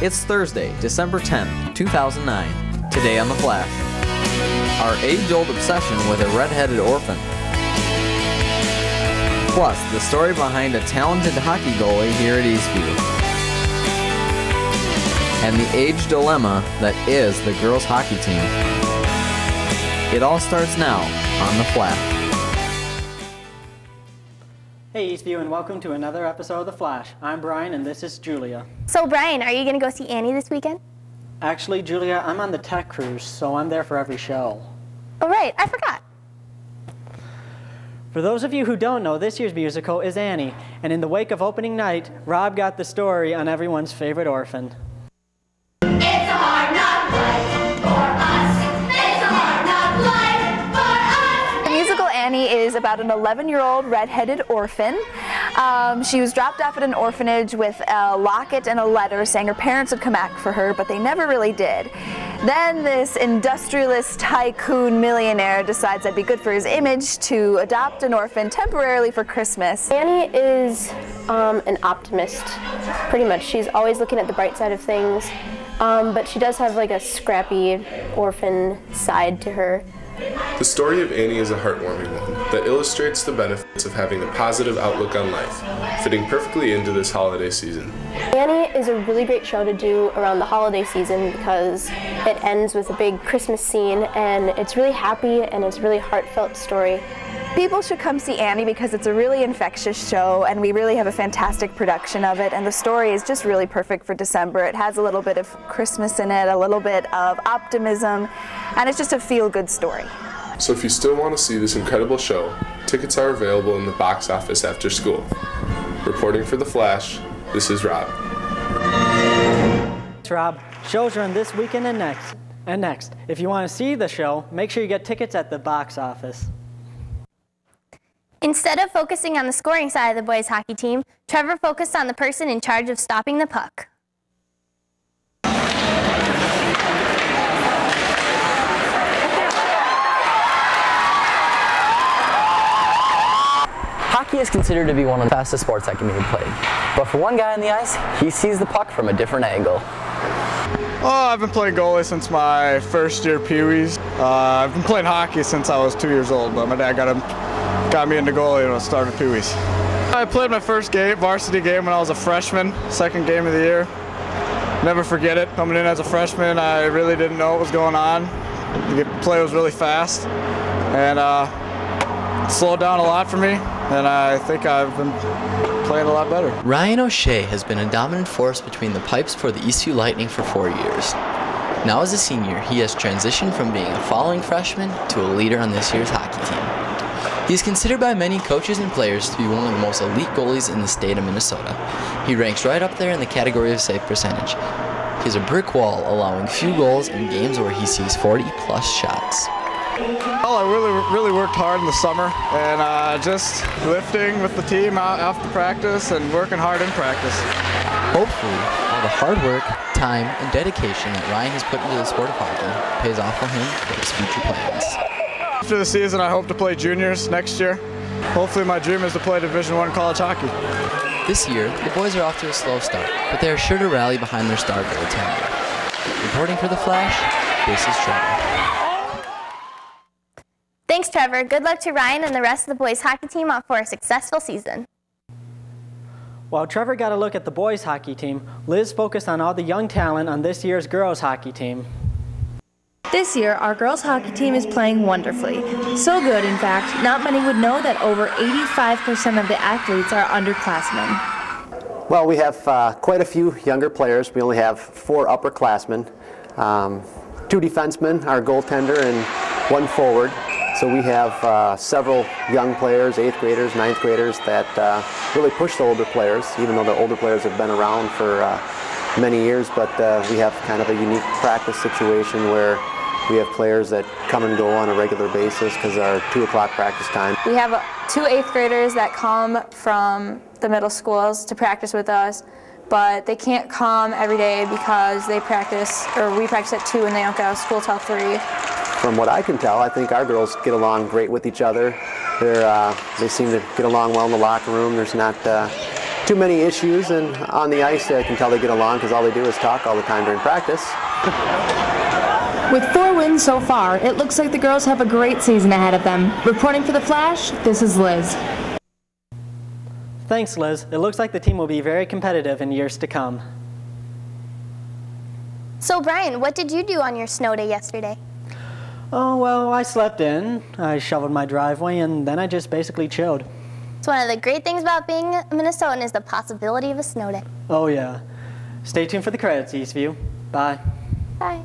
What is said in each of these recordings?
It's Thursday, December 10th, 2009. Today on The Flash, our age-old obsession with a red-headed orphan. Plus, the story behind a talented hockey goalie here at Eastview. And the age dilemma that is the girls' hockey team. It all starts now on The Flash. Hey Eastview, and welcome to another episode of The Flash. I'm Brian and this is Julia. So Brian, are you going to go see Annie this weekend? Actually, Julia, I'm on the tech cruise, so I'm there for every show. Oh right, I forgot. For those of you who don't know, this year's musical is Annie, and in the wake of opening night, Rob got the story on everyone's favorite orphan. It's a hard knock life for us. It's a hard knock life for us. The musical Annie is about an 11-year-old red-headed orphan. She was dropped off at an orphanage with a locket and a letter saying her parents would come back for her, but they never really did. Then this industrialist tycoon millionaire decides that'd be good for his image to adopt an orphan temporarily for Christmas. Annie is an optimist, pretty much. She's always looking at the bright side of things, but she does have like a scrappy orphan side to her. The story of Annie is a heartwarming one that illustrates the benefits of having a positive outlook on life, fitting perfectly into this holiday season. Annie is a really great show to do around the holiday season because it ends with a big Christmas scene, and it's really happy and it's a really heartfelt story. People should come see Annie because it's a really infectious show and we really have a fantastic production of it, and the story is just really perfect for December. It has a little bit of Christmas in it, a little bit of optimism, and it's just a feel-good story. So if you still want to see this incredible show, tickets are available in the box office after school. Reporting for The Flash, this is Rob. It's Rob. Shows are on this weekend and next. If you want to see the show, make sure you get tickets at the box office. Instead of focusing on the scoring side of the boys' hockey team, Trevor focused on the person in charge of stopping the puck. Hockey is considered to be one of the fastest sports that can be played. But for one guy on the ice, he sees the puck from a different angle. Oh, I've been playing goalie since my first year Pee-wees. I've been playing hockey since I was 2 years old, but my dad got me into goalie when I started Pee-wees. I played my first varsity game when I was a freshman, second game of the year. Never forget it. Coming in as a freshman, I really didn't know what was going on. The play was really fast, and it slowed down a lot for me, and I think I've been playing a lot better. Ryan O'Shea has been a dominant force between the pipes for the Eastview Lightning for 4 years. Now as a senior, he has transitioned from being a following freshman to a leader on this year's hockey team. He is considered by many coaches and players to be one of the most elite goalies in the state of Minnesota. He ranks right up there in the category of save percentage. He has a brick wall, allowing few goals in games where he sees 40-plus shots. Well, I really worked hard in the summer, and just lifting with the team after practice and working hard in practice. Hopefully, all the hard work, time, and dedication that Ryan has put into the sport of hockey pays off for him for his future plans. After the season, I hope to play juniors next year. Hopefully my dream is to play Division I college hockey. This year, the boys are off to a slow start, but they are sure to rally behind their star goaltender. Reporting for The Flash, this is Trevor. Thanks, Trevor. Good luck to Ryan and the rest of the boys' hockey team for a successful season. While Trevor got a look at the boys' hockey team, Liz focused on all the young talent on this year's girls' hockey team. This year, our girls' hockey team is playing wonderfully. So good, in fact, not many would know that over 85% of the athletes are underclassmen. Well, we have quite a few younger players. We only have 4 upperclassmen, 2 defensemen, our goaltender, and 1 forward. So we have several young players, 8th graders, 9th graders, that really push the older players, even though the older players have been around for many years. But we have kind of a unique practice situation where we have players that come and go on a regular basis because our 2 o'clock practice time. We have 2 8th graders that come from the middle schools to practice with us, but they can't come every day because we practice at 2 and they don't get out of school till 3. From what I can tell, I think our girls get along great with each other. They seem to get along well in the locker room. There's not too many issues, and on the ice I can tell they get along because all they do is talk all the time during practice. With 4 wins so far, it looks like the girls have a great season ahead of them. Reporting for The Flash, this is Liz. Thanks, Liz. It looks like the team will be very competitive in years to come. So Brian, what did you do on your snow day yesterday? Oh, well, I slept in, I shoveled my driveway, and then I just basically chilled. So one of the great things about being a Minnesotan is the possibility of a snow day. Oh, yeah. Stay tuned for the credits, Eastview. Bye. Bye.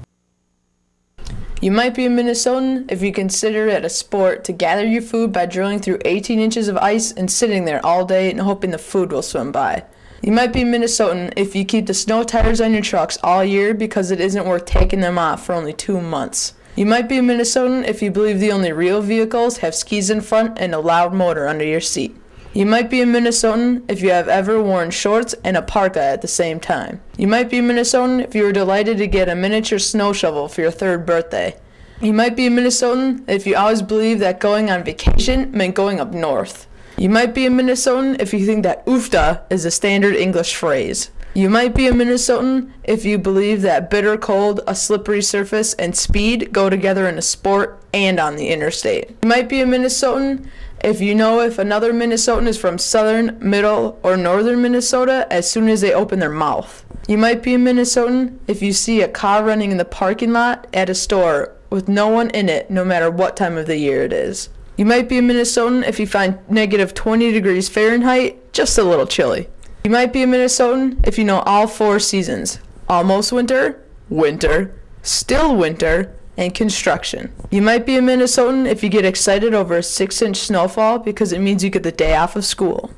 You might be a Minnesotan if you consider it a sport to gather your food by drilling through 18 inches of ice and sitting there all day and hoping the food will swim by. You might be a Minnesotan if you keep the snow tires on your trucks all year because it isn't worth taking them off for only 2 months. You might be a Minnesotan if you believe the only real vehicles have skis in front and a loud motor under your seat. You might be a Minnesotan if you have ever worn shorts and a parka at the same time. You might be a Minnesotan if you were delighted to get a miniature snow shovel for your 3rd birthday. You might be a Minnesotan if you always believed that going on vacation meant going up north. You might be a Minnesotan if you think that oofta is a standard English phrase. You might be a Minnesotan if you believe that bitter cold, a slippery surface, and speed go together in a sport and on the interstate. You might be a Minnesotan if you know if another Minnesotan is from southern, middle, or northern Minnesota as soon as they open their mouth. You might be a Minnesotan if you see a car running in the parking lot at a store with no one in it no matter what time of the year it is. You might be a Minnesotan if you find negative 20 degrees Fahrenheit just a little chilly. You might be a Minnesotan if you know all 4 seasons: almost winter, winter, still winter, and construction. You might be a Minnesotan if you get excited over a 6-inch snowfall because it means you get the day off of school.